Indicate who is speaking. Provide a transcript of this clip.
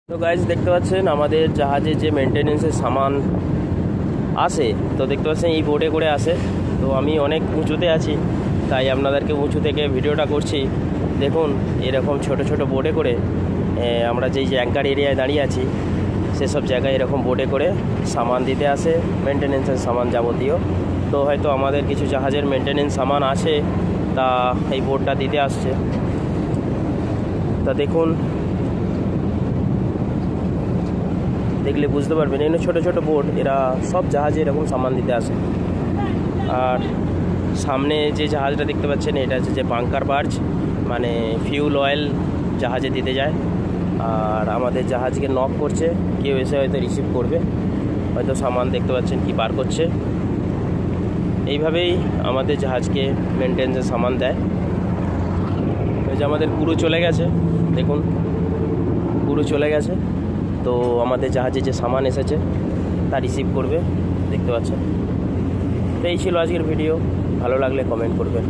Speaker 1: তো গাইজ দেখতে পাচ্ছেন আমাদের জাহাজে যে মেনটেনেন্সের সামান আসে, তো দেখতে পাচ্ছেন এই বোটে করে আসে। তো আমি অনেক উঁচুতে আছি, তাই আপনাদেরকে উঁচু থেকে ভিডিওটা করছি। দেখুন এরকম ছোট ছোট বোটে করে আমরা যেই যে অ্যাঙ্কার এরিয়ায় দাঁড়িয়ে আছি সেসব জায়গায় এরকম বোটে করে সামান দিতে আসে, মেনটেনেন্সের সামান যাবতীয়। তো হয়তো আমাদের কিছু জাহাজের মেনটেনেন্স সামান আছে, তা এই বোটটা দিতে আসছে। তা দেখুন, দেখলে বুঝতে পারবেন এখানে ছোটো ছোটো বোট, এরা সব জাহাজে এরকম সামান দিতে আসে। আর সামনে যে জাহাজটা দেখতে পাচ্ছেন এটা হচ্ছে যে বাঙ্কার বার্জ, মানে ফিউল অয়েল জাহাজে দিতে যায়। আর আমাদের জাহাজকে নক করছে, কেউ এসে হয়তো রিসিভ করবে, হয়তো সামান দেখতে পাচ্ছেন কি পার করছে। এইভাবেই আমাদের জাহাজকে মেনটেন্সের সামান দেয়। ওই যে আমাদের কুরু চলে গেছে, দেখুন কুরু চলে গেছে। তো আমাদের জাহাজে যে সামান এসেছে তা রিসিভ করবে, দেখতে পাচ্ছেন। তো এই ছিল আজকের ভিডিও, ভালো লাগলে কমেন্ট করবেন।